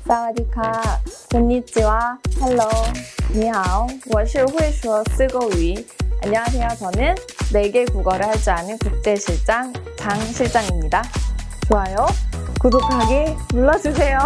萨瓦迪卡，こんにちは，Hello， 你好，我是会说四个语。안녕하세요， 저는 4개 국어를 할 줄 아는 국제실장 장실장입니다. 좋아요, 구독하기 눌러주세요.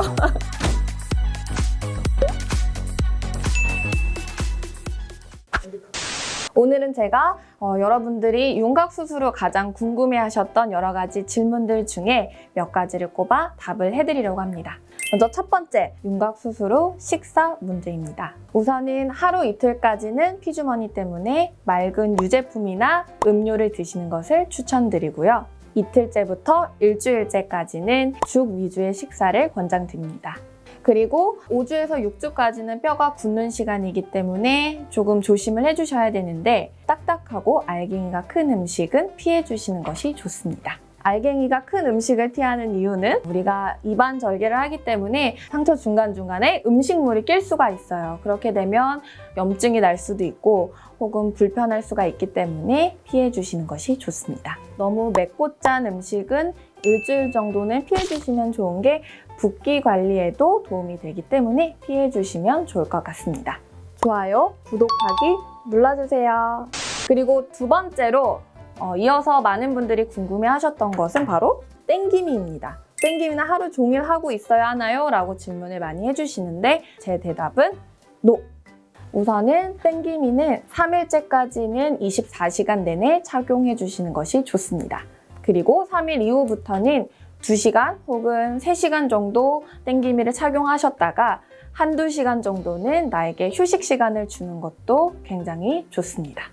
오늘은 제가 여러분들이 윤곽수술 후 가장 궁금해하셨던 여러 가지 질문들 중에 몇 가지를 꼽아 답을 해드리려고 합니다. 먼저 첫 번째, 윤곽수술 후 식사 문제입니다. 우선은 하루 이틀까지는 피주머니 때문에 맑은 유제품이나 음료를 드시는 것을 추천드리고요. 이틀째부터 일주일째까지는 죽 위주의 식사를 권장드립니다. 그리고 5주에서 6주까지는 뼈가 굳는 시간이기 때문에 조금 조심을 해주셔야 되는데 딱딱하고 알갱이가 큰 음식은 피해주시는 것이 좋습니다. 알갱이가 큰 음식을 피하는 이유는 우리가 입안 절개를 하기 때문에 상처 중간중간에 음식물이 낄 수가 있어요. 그렇게 되면 염증이 날 수도 있고 혹은 불편할 수가 있기 때문에 피해주시는 것이 좋습니다. 너무 맵고 짠 음식은 일주일 정도는 피해주시면 좋은 게 붓기 관리에도 도움이 되기 때문에 피해주시면 좋을 것 같습니다. 좋아요, 구독하기 눌러주세요. 그리고 두 번째로 이어서 많은 분들이 궁금해하셨던 것은 바로 땡기미입니다. 땡기미는 하루 종일 하고 있어야 하나요? 라고 질문을 많이 해주시는데 제 대답은 NO! 우선은 땡기미는 3일째까지는 24시간 내내 착용해 주시는 것이 좋습니다. 그리고 3일 이후부터는 2시간 혹은 3시간 정도 땡기미를 착용하셨다가 한두 시간 정도는 나에게 휴식 시간을 주는 것도 굉장히 좋습니다.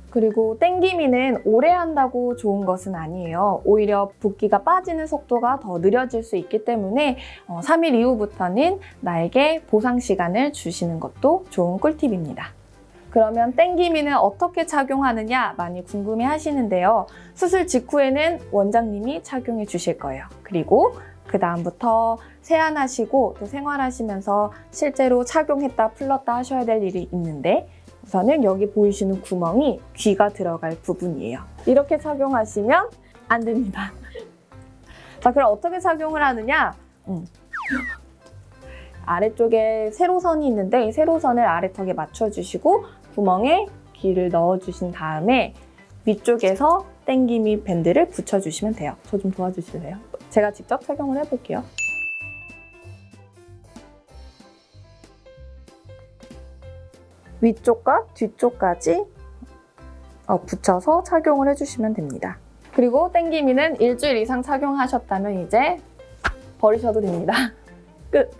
그리고 땡기미는 오래 한다고 좋은 것은 아니에요. 오히려 붓기가 빠지는 속도가 더 느려질 수 있기 때문에 3일 이후부터는 나에게 보상 시간을 주시는 것도 좋은 꿀팁입니다. 그러면 땡기미는 어떻게 착용하느냐 많이 궁금해 하시는데요. 수술 직후에는 원장님이 착용해 주실 거예요. 그리고 그 다음부터 세안하시고 또 생활하시면서 실제로 착용했다 풀렀다 하셔야 될 일이 있는데 우선은 여기 보이시는 구멍이 귀가 들어갈 부분이에요. 이렇게 착용하시면 안 됩니다. 자, 그럼 어떻게 착용을 하느냐? 아래쪽에 세로선이 있는데 이 세로선을 아래턱에 맞춰주시고 구멍에 귀를 넣어주신 다음에 위쪽에서 땡기미 밴드를 붙여주시면 돼요. 저 좀 도와주실래요? 제가 직접 착용을 해볼게요. 위쪽과 뒤쪽까지 붙여서 착용을 해주시면 됩니다. 그리고 땡기미는 일주일 이상 착용하셨다면 이제 버리셔도 됩니다. 끝!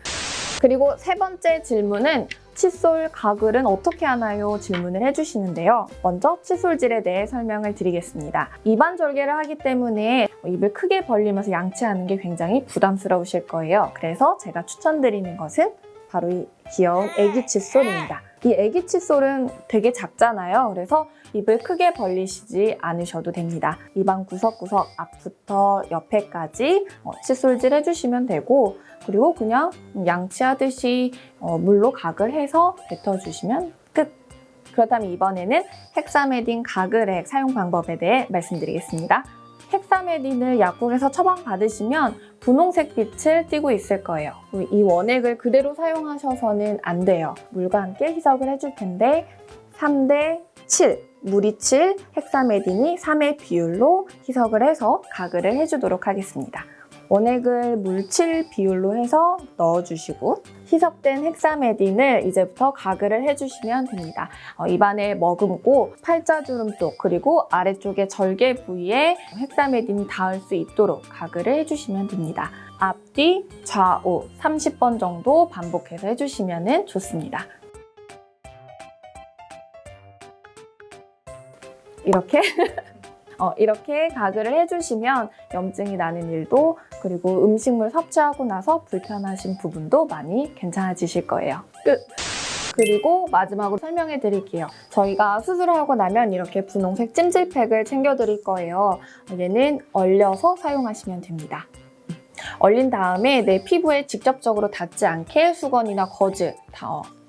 그리고 세 번째 질문은 칫솔 가글은 어떻게 하나요? 질문을 해주시는데요. 먼저 칫솔질에 대해 설명을 드리겠습니다. 입안 절개를 하기 때문에 입을 크게 벌리면서 양치하는 게 굉장히 부담스러우실 거예요. 그래서 제가 추천드리는 것은 바로 이 귀여운 애기 칫솔입니다. 이 애기 칫솔은 되게 작잖아요. 그래서 입을 크게 벌리시지 않으셔도 됩니다. 입안 구석구석 앞부터 옆에까지 칫솔질 해주시면 되고 그리고 그냥 양치하듯이 물로 가글 해서 뱉어주시면 끝! 그렇다면 이번에는 헥사메딘 가글액 사용 방법에 대해 말씀드리겠습니다. 헥사메딘을 약국에서 처방받으시면 분홍색 빛을 띠고 있을 거예요. 이 원액을 그대로 사용하셔서는 안 돼요. 물과 함께 희석을 해줄 텐데 3대 7, 물이 7, 헥사메딘이 3의 비율로 희석을 해서 가글을 해주도록 하겠습니다. 원액을 물 7 비율로 해서 넣어주시고 희석된 헥사메딘을 이제부터 가글을 해주시면 됩니다. 입안에 머금고 팔자주름 쪽 그리고 아래쪽에 절개 부위에 헥사메딘이 닿을 수 있도록 가글을 해주시면 됩니다. 앞뒤 좌우 30번 정도 반복해서 해주시면 좋습니다. 이렇게 가글을 해주시면 염증이 나는 일도 그리고 음식물 섭취하고 나서 불편하신 부분도 많이 괜찮아지실 거예요. 끝! 그리고 마지막으로 설명해 드릴게요. 저희가 수술을 하고 나면 이렇게 분홍색 찜질팩을 챙겨 드릴 거예요. 얘는 얼려서 사용하시면 됩니다. 얼린 다음에 내 피부에 직접적으로 닿지 않게 수건이나 거즈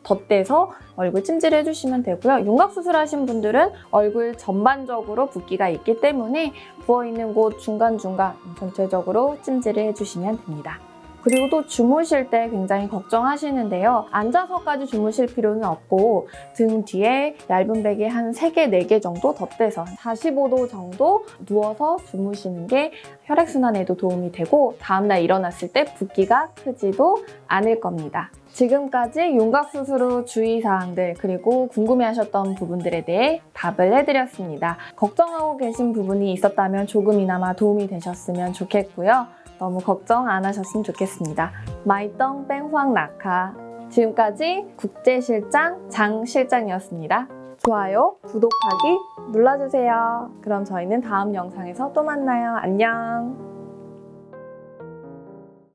덧대서 얼굴 찜질해 주시면 되고요. 윤곽수술 하신 분들은 얼굴 전반적으로 붓기가 있기 때문에 부어있는 곳 중간중간 전체적으로 찜질을 해주시면 됩니다. 그리고 또 주무실 때 굉장히 걱정하시는데요. 앉아서까지 주무실 필요는 없고 등 뒤에 얇은 베개 한 3개, 4개 정도 덧대서 45도 정도 누워서 주무시는 게 혈액순환에도 도움이 되고 다음날 일어났을 때 붓기가 크지도 않을 겁니다. 지금까지 윤곽수술 후 주의사항들 그리고 궁금해하셨던 부분들에 대해 답을 해드렸습니다. 걱정하고 계신 부분이 있었다면 조금이나마 도움이 되셨으면 좋겠고요. 너무 걱정 안 하셨으면 좋겠습니다. 마이덩 뺑황 낙하 지금까지 국제실장 장실장이었습니다. 좋아요, 구독하기 눌러주세요. 그럼 저희는 다음 영상에서 또 만나요. 안녕!